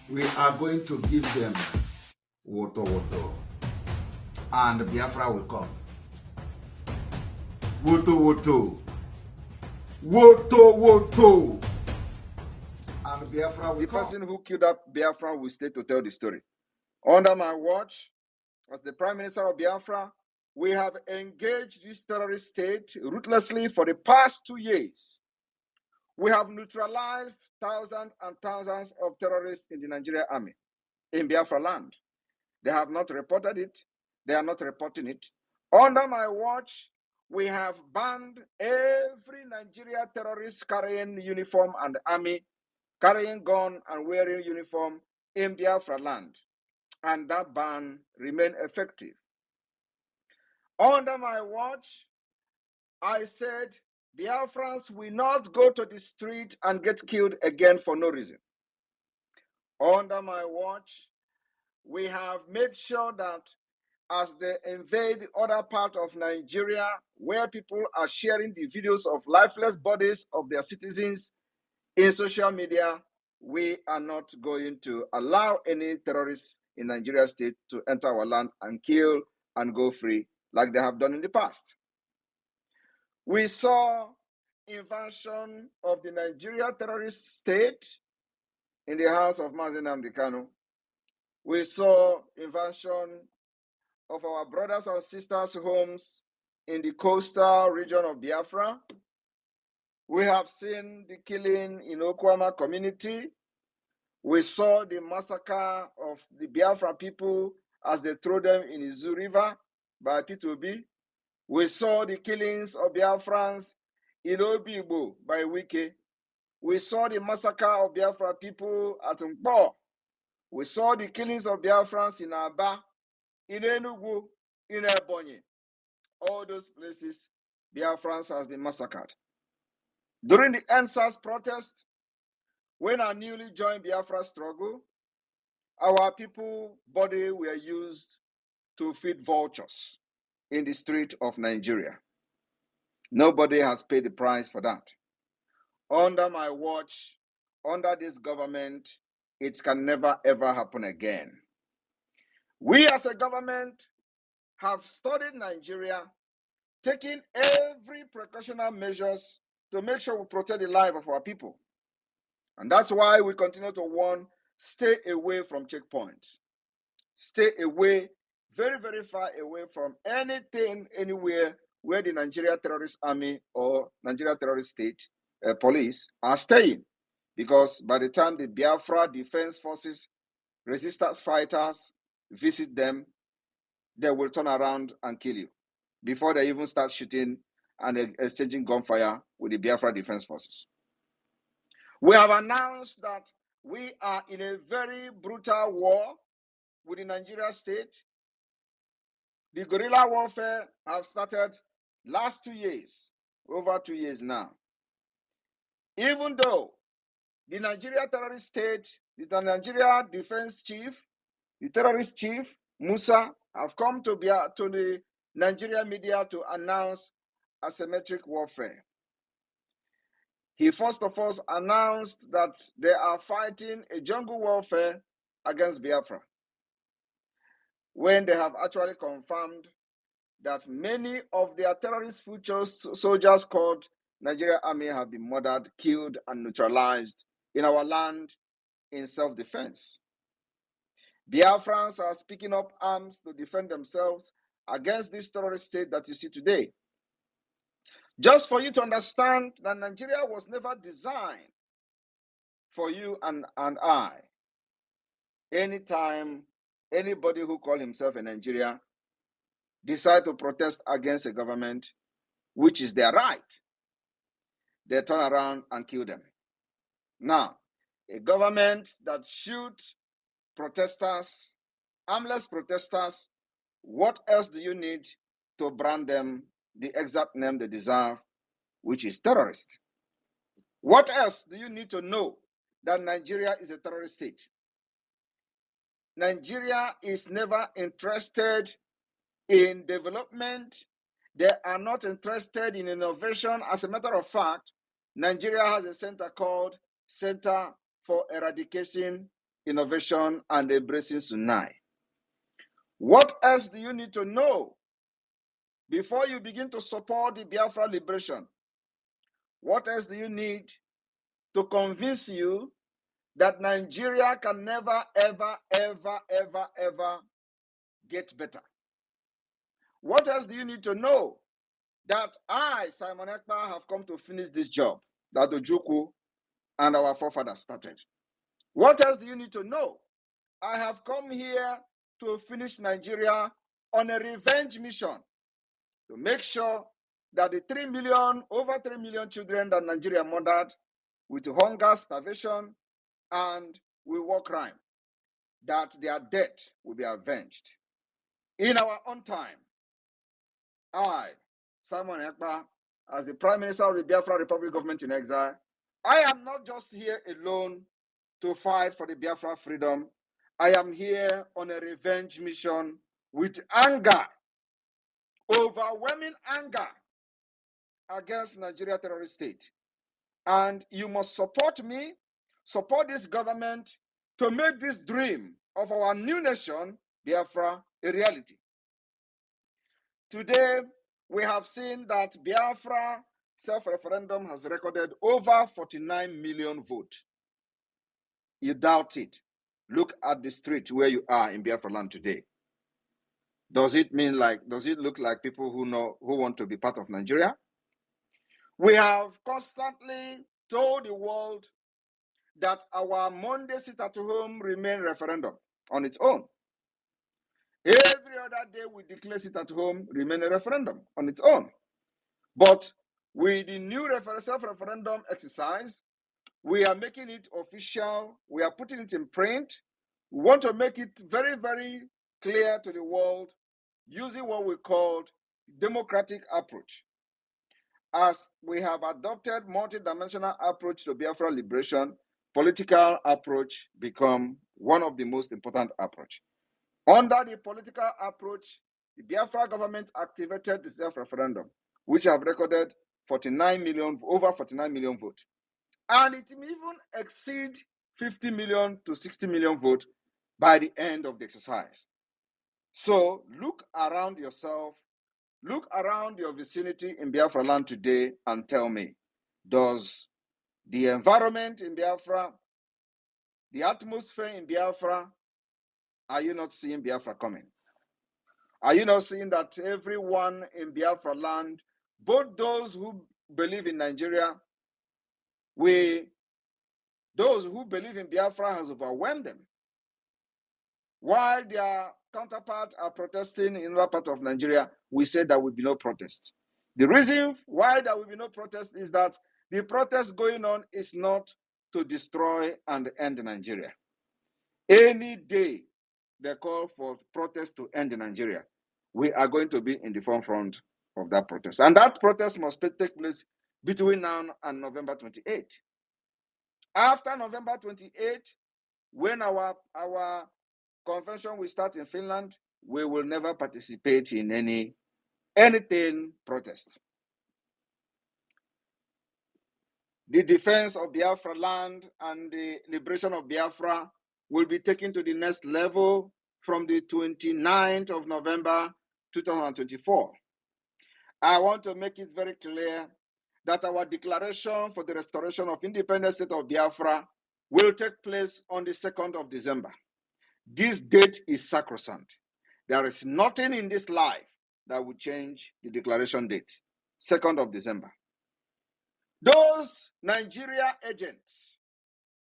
We are going to give them woto, and Biafra will come. Woto, and Biafra will The come. person who killed up Biafra will stay to tell the story. Under my watch, as the Prime Minister of Biafra, we have engaged this terrorist state ruthlessly for the past 2 years. We have neutralized thousands and thousands of terrorists in the Nigerian army, in Biafra land. They have not reported it. They are not reporting it. Under my watch, we have banned every Nigeria terrorist carrying uniform and army, carrying gun and wearing uniform in Biafra land. And that ban remained effective. Under my watch, I said Biafrans will not go to the street and get killed again for no reason. Under my watch, we have made sure that as they invade other parts of Nigeria, where people are sharing the videos of lifeless bodies of their citizens in social media, we are not going to allow any terrorists in Nigeria state to enter our land and kill and go free like they have done in the past. We saw invasion of the Nigeria terrorist state in the house of Mazi Nnamdi Kanu. We saw invasion of our brothers and sisters' homes in the coastal region of Biafra. We have seen the killing in Okwama community. We saw the massacre of the Biafra people as they threw them in the Izu River by P2B. We saw the killings of Biafrans in Obigbo by Wike. We saw the massacre of Biafra people at Mpo. We saw the killings of Biafrans in Aba, in Enugu, in Ebonyi. All those places, Biafrans has been massacred. During the NSAS protest, when I newly joined Biafra struggle, our people body were used to feed vultures in the street of Nigeria. Nobody has paid the price for that. Under my watch, under this government, it can never ever happen again. We as a government have studied Nigeria, taking every precautionary measures to make sure we protect the life of our people. And that's why we continue to warn, stay away from checkpoints. Stay away, very, very far away from anything, anywhere where the Nigeria Terrorist Army or Nigeria Terrorist State Police are staying. Because by the time the Biafra Defense Forces, resistance fighters visit them, they will turn around and kill you before they even start shooting and exchanging gunfire with the Biafra Defense Forces. We have announced that we are in a very brutal war with the Nigeria state. The guerrilla warfare have started last 2 years, over 2 years now. Even though the Nigeria terrorist state, the Nigeria defense chief, the terrorist chief, Musa, have come to the Nigeria media to announce asymmetric warfare. He first of all announced that they are fighting a jungle warfare against Biafra, when they have actually confirmed that many of their terrorist future soldiers called Nigeria Army have been murdered, killed, and neutralized in our land in self-defense. Biafrans are picking up arms to defend themselves against this terrorist state that you see today. Just for you to understand that Nigeria was never designed for you and I. Anytime anybody who calls himself a Nigerian decide to protest against a government, which is their right, they turn around and kill them. Now, a government that shoots protesters, armless protesters, what else do you need to brand them the exact name they deserve, which is terrorist? What else do you need to know that Nigeria is a terrorist state? Nigeria is never interested in development. They are not interested in innovation. As a matter of fact, Nigeria has a center called Center for Eradication innovation, and embracing Sunai. What else do you need to know before you begin to support the Biafra liberation? What else do you need to convince you that Nigeria can never, ever, ever, ever, ever get better? What else do you need to know? That I, Simon Ekpa, have come to finish this job that Ojukwu and our forefathers started. What else do you need to know? I have come here to finish Nigeria on a revenge mission to make sure that the over 3 million children that Nigeria murdered with hunger, starvation, and war crime, that their death will be avenged in our own time. I, Simon Ekpa, as the Prime Minister of the Biafra Republic Government in Exile, I am not just here alone to fight for the Biafra freedom. I am here on a revenge mission with anger, overwhelming anger against Nigeria terrorist state. And you must support me, support this government to make this dream of our new nation, Biafra, a reality. Today, we have seen that Biafra self-referendum has recorded over 49 million votes. You doubt it. Look at the street where you are in Biafra land today. Does it look like people who want to be part of Nigeria? We have constantly told the world that our Monday sit-at-home remain referendum on its own. Every other day we declare sit-at-home remain a referendum on its own. But with the new self-referendum exercise, we are making it official. We are putting it in print. We want to make it very, very clear to the world using what we called democratic approach. As we have adopted multidimensional approach to Biafra liberation, political approach become one of the most important approach. Under the political approach, the Biafra government activated the self-referendum, which have recorded over 49 million votes. And it may even exceed 50 million to 60 million votes by the end of the exercise. So look around yourself, look around your vicinity in Biafra land today and tell me, does the environment in Biafra, the atmosphere in Biafra, are you not seeing Biafra coming? Are you not seeing that everyone in Biafra land, both those who believe in Nigeria, those who believe in Biafra has overwhelmed them, while their counterparts are protesting in other part of Nigeria? We said there will be no protest. The reason why there will be no protest is that the protest going on is not to destroy and end Nigeria. Any day they call for protest to end Nigeria, we are going to be in the forefront of that protest. And that protest must take place between now and November 28. After November 28, when our convention will start in Finland, we will never participate in anything protest. The defense of Biafra land and the liberation of Biafra will be taken to the next level from the 29th of November 2024. I want to make it very clear that our declaration for the restoration of independent state of Biafra will take place on the 2nd of December. This date is sacrosanct. There is nothing in this life that will change the declaration date, 2nd of December. Those Nigeria agents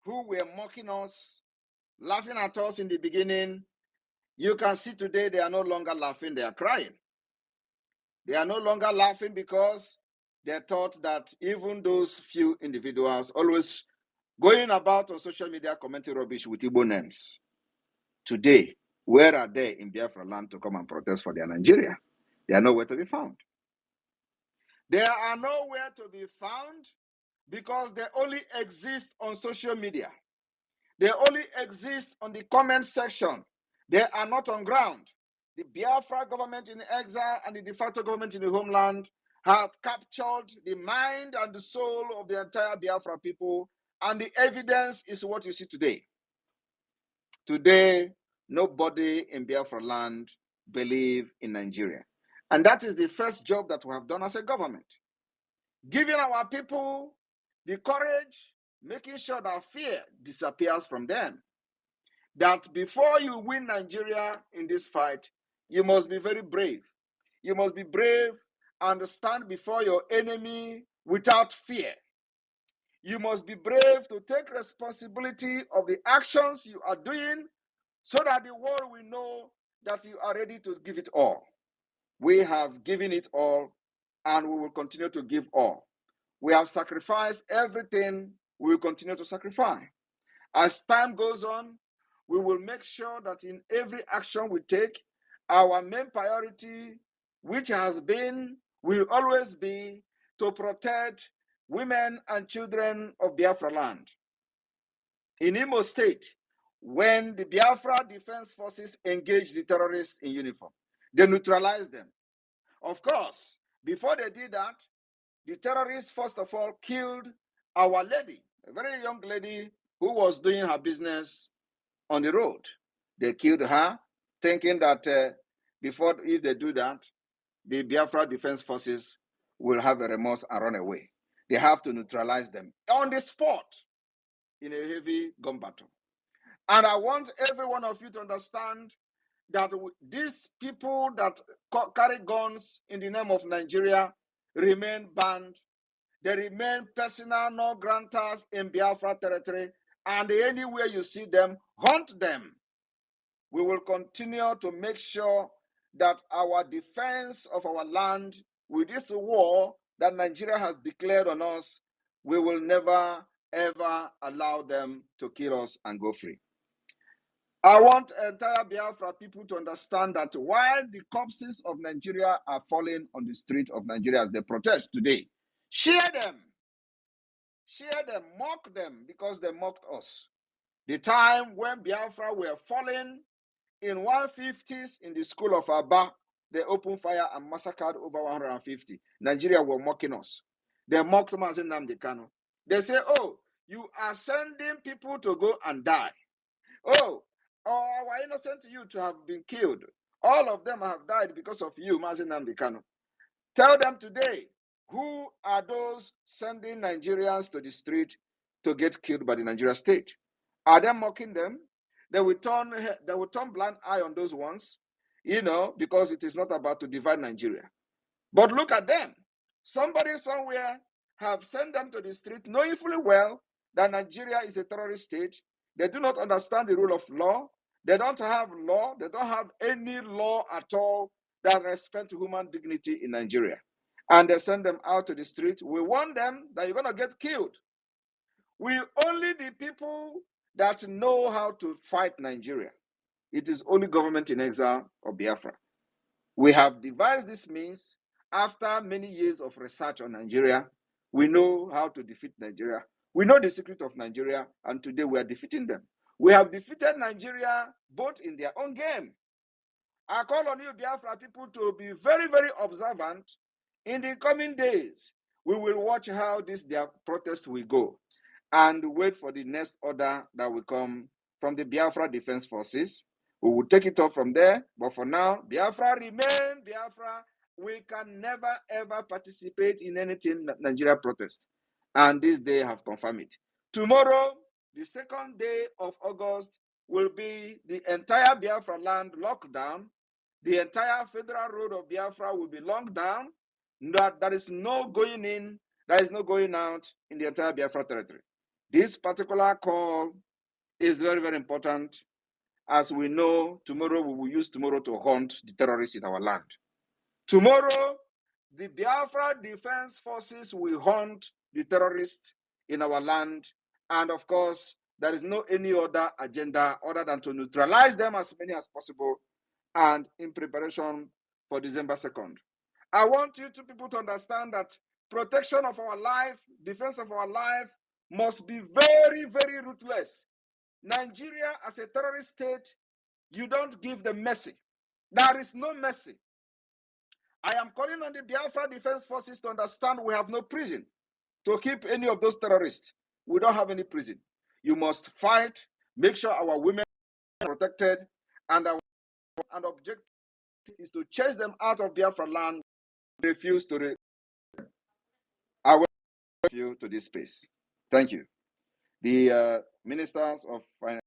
who were mocking us, laughing at us in the beginning, you can see today they are no longer laughing, they are crying. They are no longer laughing because they thought that even those few individuals always going about on social media commenting rubbish with Igbo names. Today, where are they in Biafra land to come and protest for their Nigeria? They are nowhere to be found. They are nowhere to be found because they only exist on social media. They only exist on the comment section. They are not on ground. The Biafra government in exile and the de facto government in the homeland have captured the mind and the soul of the entire Biafra people, and the evidence is what you see today. Today, nobody in Biafra land believe in Nigeria. And that is the first job that we have done as a government. Giving our people the courage, making sure that fear disappears from them. That before you win Nigeria in this fight, you must be very brave. You must be brave and stand before your enemy without fear. You must be brave to take responsibility of the actions you are doing so that the world will know that you are ready to give it all. We have given it all and we will continue to give all. We have sacrificed everything, we will continue to sacrifice. As time goes on, we will make sure that in every action we take, our main priority, which has been, will always be to protect women and children of Biafra land. In Imo State, when the Biafra Defense Forces engaged the terrorists in uniform, they neutralized them. Of course, before they did that, the terrorists, first of all, killed our lady, a very young lady who was doing her business on the road. They killed her, thinking that if they do that, the Biafra Defense Forces will have a remorse and run away. They have to neutralize them on the spot in a heavy gun battle. And I want every one of you to understand that these people that carry guns in the name of Nigeria remain banned. They remain personal non-grantors in Biafra territory, and anywhere you see them, hunt them. We will continue to make sure that our defense of our land with this war that Nigeria has declared on us, we will never, ever allow them to kill us and go free. I want entire Biafra people to understand that while the corpses of Nigeria are falling on the street of Nigeria as they protest today, share them, mock them because they mocked us. The time when Biafra were falling in 150s in the school of Aba, they opened fire and massacred over 150. Nigeria were mocking us. They mocked Mazi Nnamdi Kanu. They say, oh, you are sending people to go and die. Oh, our innocent youth have been killed. All of them have died because of you, Mazi Nnamdi Kanu. Tell them today, who are those sending Nigerians to the street to get killed by the Nigeria state? Are they mocking them? They will turn blind eye on those ones, because it is not about to divide Nigeria. But look at them. Somebody somewhere have sent them to the street, knowing fully well that Nigeria is a terrorist state. They do not understand the rule of law. They don't have law. They don't have any law at all that respect human dignity in Nigeria. And they send them out to the street. We warn them that you're going to get killed. Only the people that know how to fight Nigeria. It is only government in exile or Biafra. We have devised this means after many years of research on Nigeria. We know how to defeat Nigeria. We know the secret of Nigeria, and today we are defeating them. We have defeated Nigeria both in their own game. I call on you, Biafra people, to be very, very observant. In the coming days, we will watch how their protest will go and wait for the next order that will come from the Biafra Defense Forces. We will take it up from there. But for now, Biafra remain Biafra. We can never, ever participate in anything Nigeria protest. And this day have confirmed it. Tomorrow, the 2nd day of August, will be the entire Biafra land locked down. The entire federal road of Biafra will be locked down. There is no going in, there is no going out in the entire Biafra territory. This particular call is very, very important. As we know, tomorrow we will use tomorrow to hunt the terrorists in our land. Tomorrow, the Biafra Defense Forces will hunt the terrorists in our land. And of course, there is no any other agenda other than to neutralize them as many as possible and in preparation for December 2nd. I want you two people to understand that protection of our life, defense of our life must be very, very ruthless. Nigeria as a terrorist state, you don't give them mercy. There is no mercy. I am calling on the Biafra Defense Forces to understand we have no prison to keep any of those terrorists. We don't have any prison. You must fight, make sure our women protected, and our objective is to chase them out of Biafra land. Refuse to. I will you to this space. Thank you. The ministers of finance.